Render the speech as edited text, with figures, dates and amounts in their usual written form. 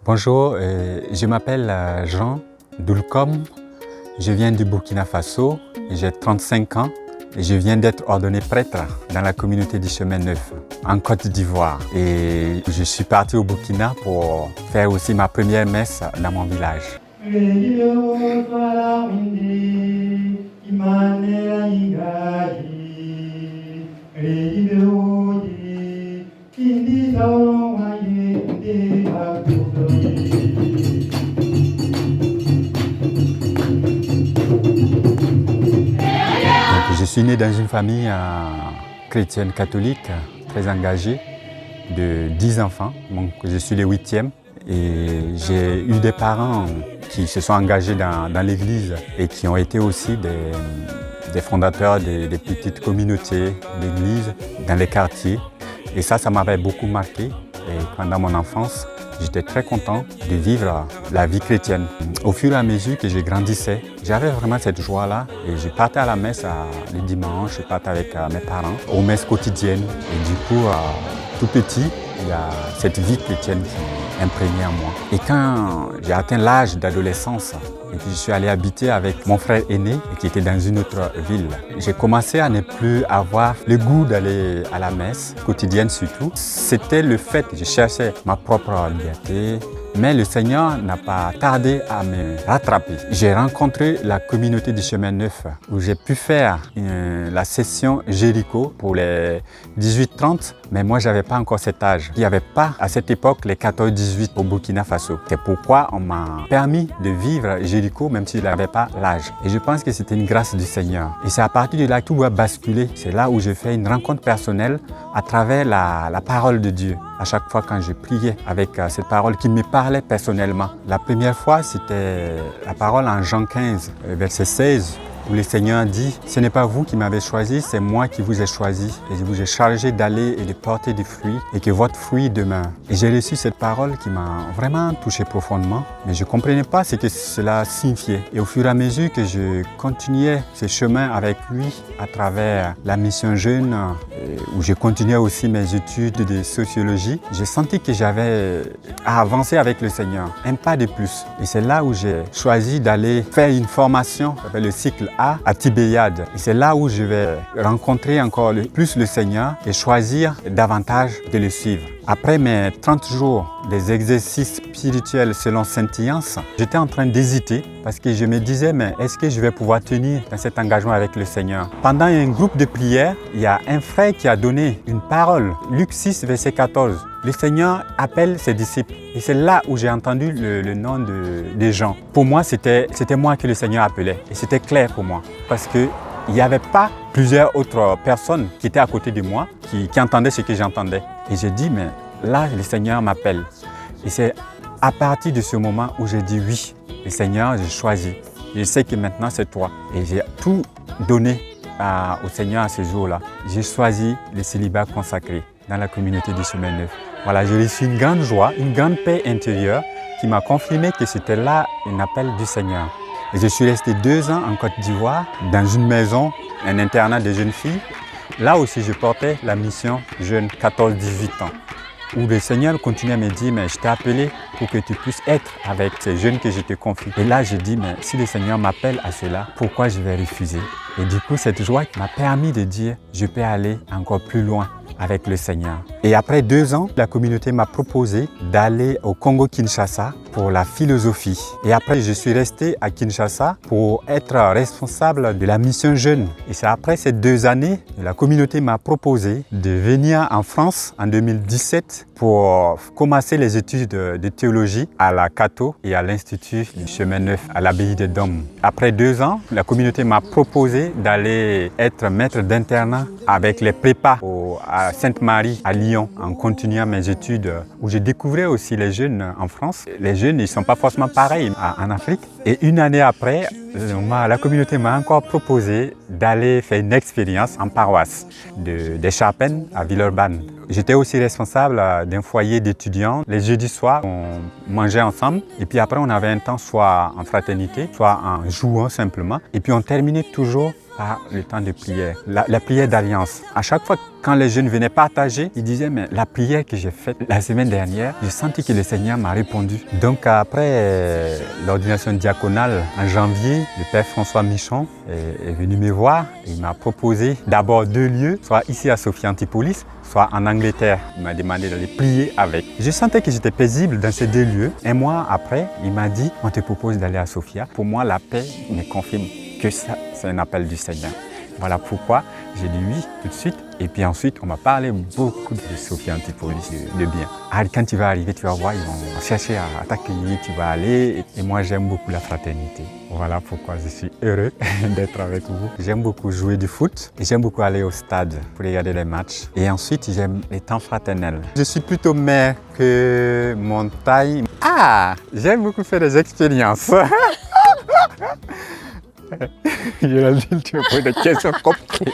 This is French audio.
Bonjour, je m'appelle Jean Doulkom, je viens du Burkina Faso, j'ai 35 ans et je viens d'être ordonné prêtre dans la communauté du Chemin Neuf en Côte d'Ivoire. Et je suis parti au Burkina pour faire aussi ma première messe dans mon village. Je suis né dans une famille chrétienne catholique très engagée de 10 enfants. Donc, je suis le 8e et j'ai eu des parents qui se sont engagés dans l'église et qui ont été aussi des fondateurs des petites communautés d'église dans les quartiers. Et ça m'avait beaucoup marqué. Et pendant mon enfance, j'étais très content de vivre la vie chrétienne. Au fur et à mesure que je grandissais, j'avais vraiment cette joie-là et je partais à la messe le dimanche, je partais avec mes parents aux messes quotidiennes. Et du coup, tout petit, il y a cette vie chrétienne qui est imprégnée en moi. Et quand j'ai atteint l'âge d'adolescence, et puis je suis allé habiter avec mon frère aîné qui était dans une autre ville. J'ai commencé à ne plus avoir le goût d'aller à la messe, quotidienne surtout. C'était le fait que je cherchais ma propre liberté, mais le Seigneur n'a pas tardé à me rattraper. J'ai rencontré la communauté du Chemin Neuf où j'ai pu faire la session Jéricho pour les 18-30, mais moi je n'avais pas encore cet âge. Il n'y avait pas à cette époque les 14-18 au Burkina Faso. C'est pourquoi on m'a permis de vivre Jéricho même si je n'avais pas l'âge. Et je pense que c'était une grâce du Seigneur. Et c'est à partir de là que tout a basculé. C'est là où j'ai fait une rencontre personnelle à travers la parole de Dieu. À chaque fois quand je priais avec cette parole qui me parlait personnellement. La première fois, c'était la parole en Jean 15, verset 16, où le Seigneur dit « Ce n'est pas vous qui m'avez choisi, c'est moi qui vous ai choisi et je vous ai chargé d'aller et de porter du fruit et que votre fruit demeure. » Et j'ai reçu cette parole qui m'a vraiment touché profondément, mais je ne comprenais pas ce que cela signifiait. Et au fur et à mesure que je continuais ce chemin avec lui à travers la mission jeune, où je continuais aussi mes études de sociologie, j'ai senti que j'avais à avancer avec le Seigneur, un pas de plus. Et c'est là où j'ai choisi d'aller faire une formation, ça s'appelle le cycle à Tibériade. Et c'est là où je vais rencontrer encore plus le Seigneur et choisir davantage de le suivre. Après mes 30 jours des exercices spirituels selon Saint-Hyacinthe, j'étais en train d'hésiter parce que je me disais, mais est-ce que je vais pouvoir tenir dans cet engagement avec le Seigneur? Pendant un groupe de prière, il y a un frère qui a donné une parole, Luc 6, verset 14. Le Seigneur appelle ses disciples. Et c'est là où j'ai entendu le nom des gens. Pour moi, c'était moi que le Seigneur appelait. Et c'était clair pour moi. Parce qu'il n'y avait pas plusieurs autres personnes qui étaient à côté de moi, qui entendaient ce que j'entendais. Et j'ai dit, mais là, le Seigneur m'appelle. Et c'est à partir de ce moment où j'ai dit oui, le Seigneur, j'ai choisi. Je sais que maintenant, c'est toi. Et j'ai tout donné au Seigneur à ce jour-là. J'ai choisi le célibat consacré dans la communauté du Chemin Neuf. Voilà, j'ai reçu une grande joie, une grande paix intérieure qui m'a confirmé que c'était là un appel du Seigneur. Et je suis resté 2 ans en Côte d'Ivoire, dans une maison, un internat de jeunes filles. Là aussi, je portais la mission jeune 14-18 ans, où le Seigneur continuait à me dire, mais je t'ai appelé pour que tu puisses être avec ces jeunes que je te confie. Et là, je dis, mais si le Seigneur m'appelle à cela, pourquoi je vais refuser? Et du coup, cette joie m'a permis de dire, je peux aller encore plus loin avec le Seigneur. Et après 2 ans, la communauté m'a proposé d'aller au Congo-Kinshasa pour la philosophie. Et après, je suis resté à Kinshasa pour être responsable de la mission jeune. Et c'est après ces 2 années, la communauté m'a proposé de venir en France en 2017 pour commencer les études de théologie à la Cato et à l'Institut du Chemin Neuf à l'Abbaye des Dômes. Après 2 ans, la communauté m'a proposé d'aller être maître d'internat avec les prépas à Sainte-Marie à Lyon en continuant mes études où je découvrais aussi les jeunes en France. Les jeunes, ils ne sont pas forcément pareils en Afrique. Et une année après, la communauté m'a encore proposé d'aller faire une expérience en paroisse des Charpennes à Villeurbanne. J'étais aussi responsable d'un foyer d'étudiants. Les jeudis soirs, on mangeait ensemble et puis après on avait un temps soit en fraternité, soit en jouant simplement. Et puis on terminait toujours par le temps de prière, la prière d'alliance. À chaque fois quand les jeunes venaient partager, ils disaient mais la prière que j'ai faite la semaine dernière, j'ai senti que le Seigneur m'a répondu. Donc après l'ordination diaconale en janvier, le Père François Michon est venu me voir et il m'a proposé d'abord 2 lieux, soit ici à Sophia Antipolis, soit en Angleterre. Il m'a demandé d'aller prier avec. Je sentais que j'étais paisible dans ces 2 lieux. Un mois après, il m'a dit on te propose d'aller à Sophia. Pour moi, la paix me confirme que ça, c'est un appel du Seigneur. Voilà pourquoi j'ai dit oui tout de suite. Et puis ensuite, on m'a parlé beaucoup de Sophia Antipolis, de bien. Ah, quand tu vas arriver, tu vas voir, ils vont chercher à t'accueillir, tu vas aller. Et moi, j'aime beaucoup la fraternité. Voilà pourquoi je suis heureux d'être avec vous. J'aime beaucoup jouer du foot. J'aime beaucoup aller au stade pour regarder les matchs. Et ensuite, j'aime les temps fraternels. Je suis plutôt mer que montagne. Ah, j'aime beaucoup faire des expériences. Je l'ai dit, tu me poses des questions compliquées.